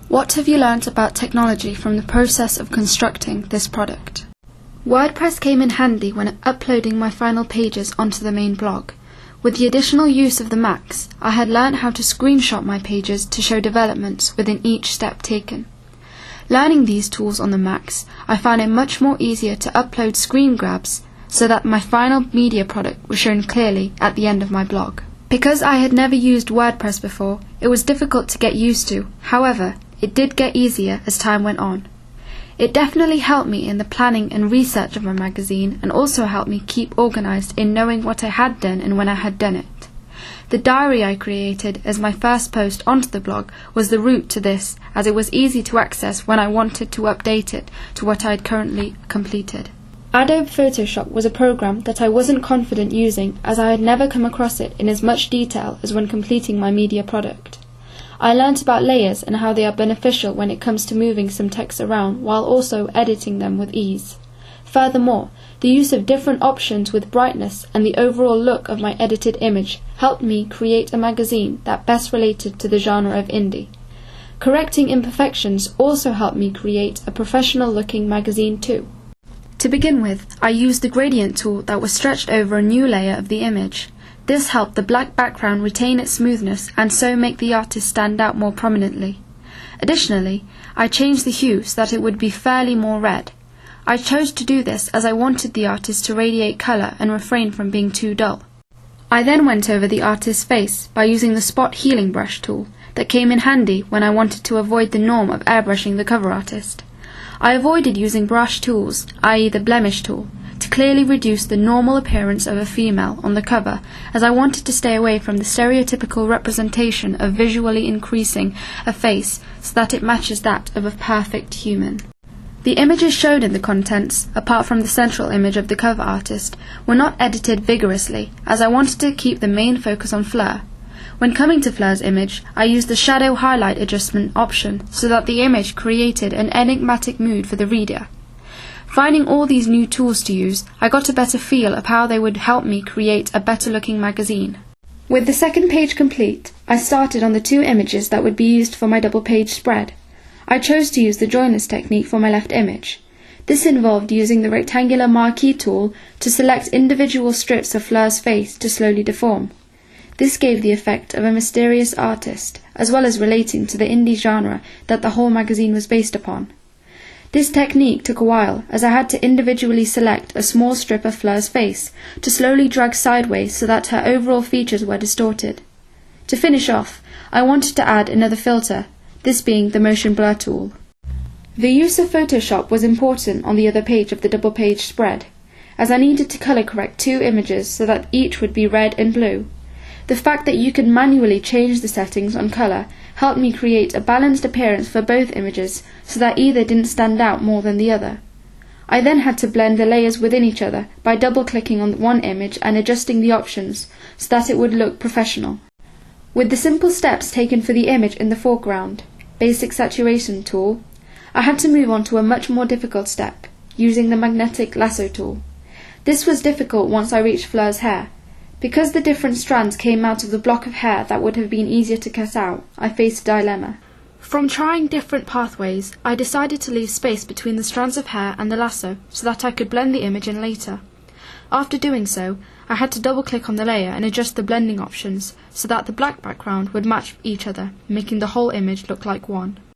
What have you learnt about technology from the process of constructing this product? WordPress came in handy when uploading my final pages onto the main blog. With the additional use of the Macs, I had learnt how to screenshot my pages to show developments within each step taken. Learning these tools on the Macs, I found it much more easier to upload screen grabs so that my final media product was shown clearly at the end of my blog. Because I had never used WordPress before, it was difficult to get used to. However, it did get easier as time went on. It definitely helped me in the planning and research of my magazine, and also helped me keep organized in knowing what I had done and when I had done it. The diary I created as my first post onto the blog was the route to this, as it was easy to access when I wanted to update it to what I had currently completed. Adobe Photoshop was a program that I wasn't confident using, as I had never come across it in as much detail as when completing my media product. I learnt about layers and how they are beneficial when it comes to moving some text around while also editing them with ease. Furthermore, the use of different options with brightness and the overall look of my edited image helped me create a magazine that best related to the genre of indie. Correcting imperfections also helped me create a professional-looking magazine too. To begin with, I used the gradient tool that was stretched over a new layer of the image. This helped the black background retain its smoothness and so make the artist stand out more prominently. Additionally, I changed the hue so that it would be fairly more red. I chose to do this as I wanted the artist to radiate colour and refrain from being too dull. I then went over the artist's face by using the Spot Healing Brush tool that came in handy when I wanted to avoid the norm of airbrushing the cover artist. I avoided using brush tools, i.e. the blemish tool, to clearly reduce the normal appearance of a female on the cover, as I wanted to stay away from the stereotypical representation of visually increasing a face so that it matches that of a perfect human. The images showed in the contents, apart from the central image of the cover artist, were not edited vigorously, as I wanted to keep the main focus on Fleur. When coming to Fleur's image, I used the shadow highlight adjustment option so that the image created an enigmatic mood for the reader. Finding all these new tools to use, I got a better feel of how they would help me create a better looking magazine. With the second page complete, I started on the two images that would be used for my double page spread. I chose to use the joiners technique for my left image. This involved using the rectangular marquee tool to select individual strips of Fleur's face to slowly deform. This gave the effect of a mysterious artist, as well as relating to the indie genre that the whole magazine was based upon. This technique took a while, as I had to individually select a small strip of Fleur's face to slowly drag sideways so that her overall features were distorted. To finish off, I wanted to add another filter, this being the motion blur tool. The use of Photoshop was important on the other page of the double page spread, as I needed to color correct two images so that each would be red and blue. The fact that you could manually change the settings on color helped me create a balanced appearance for both images so that either didn't stand out more than the other. I then had to blend the layers within each other by double-clicking on one image and adjusting the options so that it would look professional. With the simple steps taken for the image in the foreground, basic saturation tool, I had to move on to a much more difficult step, using the magnetic lasso tool. This was difficult once I reached Fleur's hair. Because the different strands came out of the block of hair that would have been easier to cut out, I faced a dilemma. From trying different pathways, I decided to leave space between the strands of hair and the lasso so that I could blend the image in later. After doing so, I had to double-click on the layer and adjust the blending options so that the black background would match each other, making the whole image look like one.